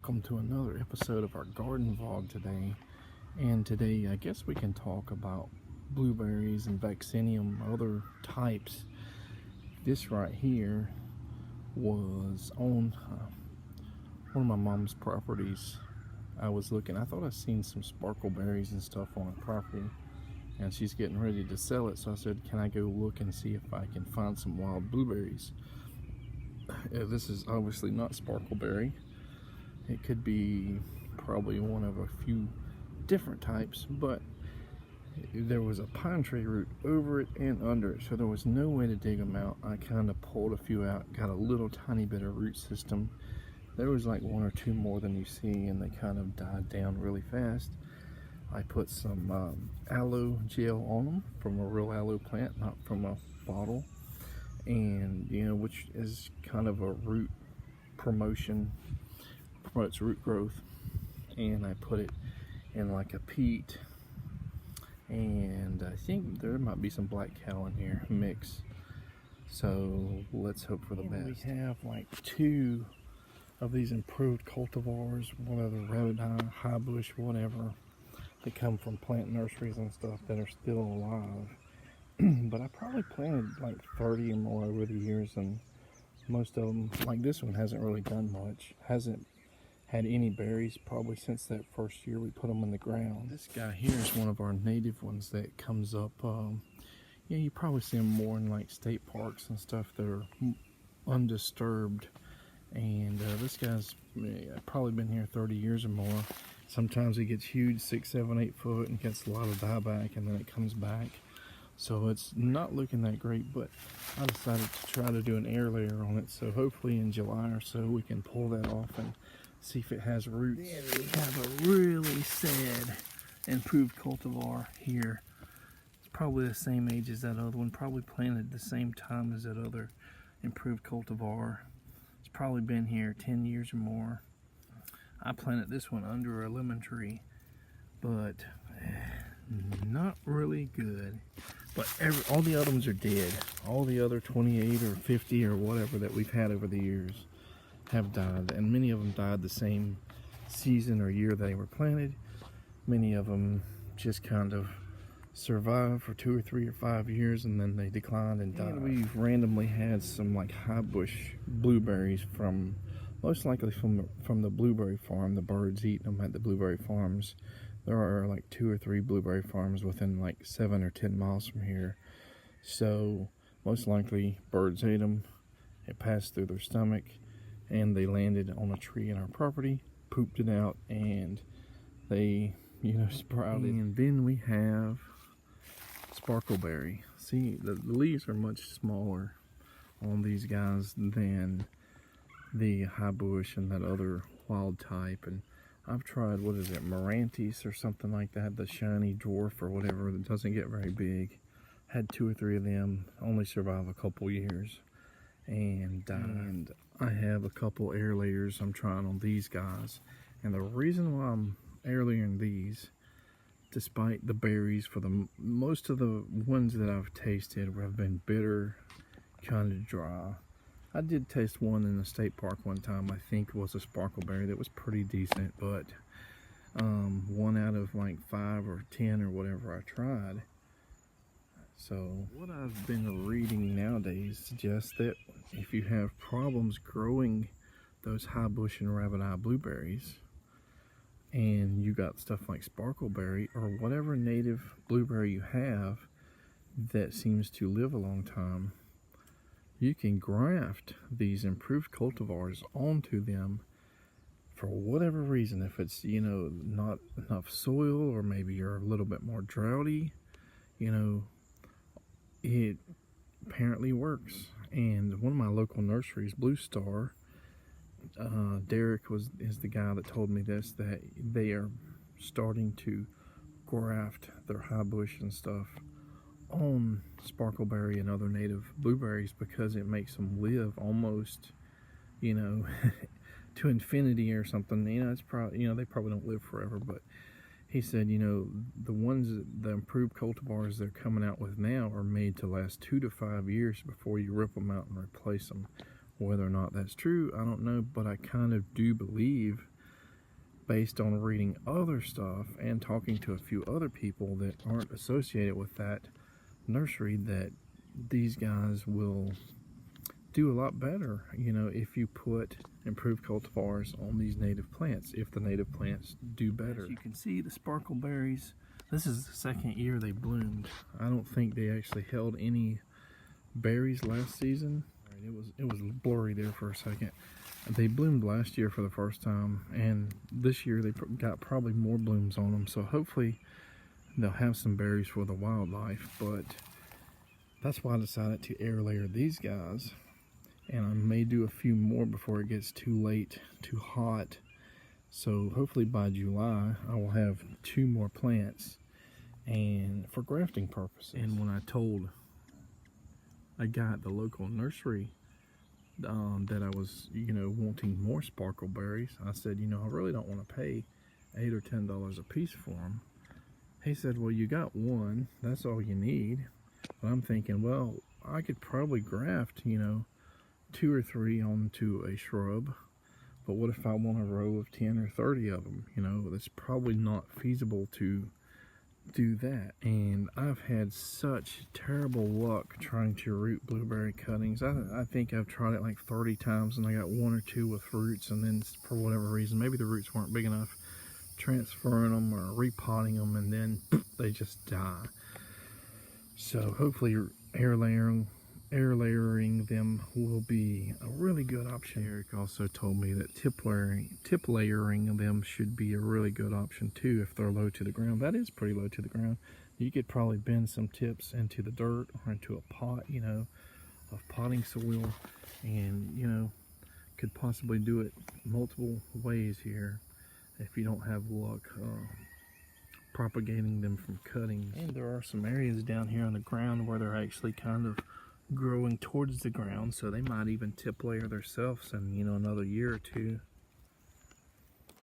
welcome to another episode of our garden vlog today. And today I guess we can talk about blueberries and vaccinium, other types. This right here was on one of my mom's properties. I was looking, I thought I seen some sparkle berries and stuff on her property, and she's getting ready to sell it, so I said, can I go look and see if I can find some wild blueberries? This is obviously not sparkleberry. It could be probably one of a few different types, but there was a pine tree root over it and under it, so there was no way to dig them out. I kind of pulled a few out, got a little tiny bit of root system. There was like one or two more than you see, and they kind of died down really fast. I put some aloe gel on them from a real aloe plant, not from a bottle, and which is kind of a root promotion, promotes root growth. And I put it in like a peat, and I think there might be some black cow in here mix, so let's hope for the best. We have like two of these improved cultivars, one of the road high bush, whatever, that come from plant nurseries and stuff that are still alive. But I probably planted like 30 or more over the years, and most of them, like this one, hasn't really done much. Hasn't had any berries probably since that first year we put them in the ground. This guy here is one of our native ones that comes up. Yeah, you probably see them more in like state parks and stuff that are undisturbed. And this guy's probably been here 30 years or more. Sometimes it gets huge, 6, 7, 8 foot, and gets a lot of dieback, and then it comes back. So it's not looking that great, but I decided to try to do an air layer on it. So hopefully in July or so we can pull that off and see if it has roots. Then we have a really sad improved cultivar here. It's probably the same age as that other one, probably planted the same time as that other improved cultivar. It's probably been here 10 years or more. I planted this one under a lemon tree, but not really good. But all the other ones are dead. All the other 28 or 50 or whatever that we've had over the years have died, and many of them died the same season or year they were planted. Many of them just kind of survived for 2 or 3 or 5 years, and then they declined and died. And we've randomly had some like high bush blueberries from, most likely from the blueberry farm. The birds eat them at the blueberry farms. There are like 2 or 3 blueberry farms within like 7 or 10 miles from here, so most likely birds ate them. It passed through their stomach, and they landed on a tree in our property, pooped it out, and they, sprouted. And then we have sparkleberry. See, the leaves are much smaller on these guys than the high bush and that other wild type. And I've tried, what is it, Marantis or something like that, the shiny dwarf or whatever that doesn't get very big. Had 2 or 3 of them, only survive a couple years, and died. And I have a couple air layers I'm trying on these guys, and the reason why I'm air layering these, despite the berries, for the most of the ones that I've tasted have been bitter, kind of dry. I did taste one in the state park one time, I think it was a sparkleberry that was pretty decent, but 1 out of like 5 or 10 or whatever I tried. So what I've been reading nowadays suggests that if you have problems growing those high bush and rabbit eye blueberries, and you got stuff like sparkleberry or whatever native blueberry you have that seems to live a long time, you can graft these improved cultivars onto them for whatever reason. If it's, not enough soil, or maybe you're a little bit more droughty, it apparently works. And one of my local nurseries, Blue Star, Derek is the guy that told me this, that they are starting to graft their high bush and stuff on sparkleberry and other native blueberries, because it makes them live almost, to infinity or something. It's probably, they probably don't live forever, but he said, the ones, the improved cultivars they're coming out with now are made to last 2 to 5 years before you rip them out and replace them. Whether or not that's true, I don't know, but I kind of do believe based on reading other stuff and talking to a few other people that aren't associated with that nursery, that these guys will do a lot better, you know, if you put improved cultivars on these native plants, if the native plants do better. As you can see, the sparkle berries, this is the second year they bloomed. I don't think they actually held any berries last season. It was blurry there for a second. They bloomed last year for the first time, and this year they got probably more blooms on them, so hopefully they'll have some berries for the wildlife. But that's why I decided to air layer these guys, and I may do a few more before it gets too late, too hot. So hopefully by July I will have 2 more plants, and for grafting purposes. And when I told a guy at the local nursery that I was, you know, wanting more sparkle berries, I said, you know, I really don't want to pay $8 or $10 a piece for them. He said, well, you got one, that's all you need. But I'm thinking, well, I could probably graft, you know, 2 or 3 onto a shrub, but what if I want a row of 10 or 30 of them? You know, that's probably not feasible to do that. And I've had such terrible luck trying to root blueberry cuttings. I think I've tried it like 30 times, and I got 1 or 2 with roots, and then for whatever reason, maybe the roots weren't big enough, transferring them or repotting them, and then they just die. So hopefully air layering them will be a really good option. Eric also told me that tip layering them should be a really good option too if they're low to the ground. That is pretty low to the ground. You could probably bend some tips into the dirt or into a pot, you know, of potting soil, and, you know, could possibly do it multiple ways here if you don't have luck propagating them from cuttings. And there are some areas down here on the ground where they're actually kind of growing towards the ground, so they might even tip layer themselves in, you know, another year or 2.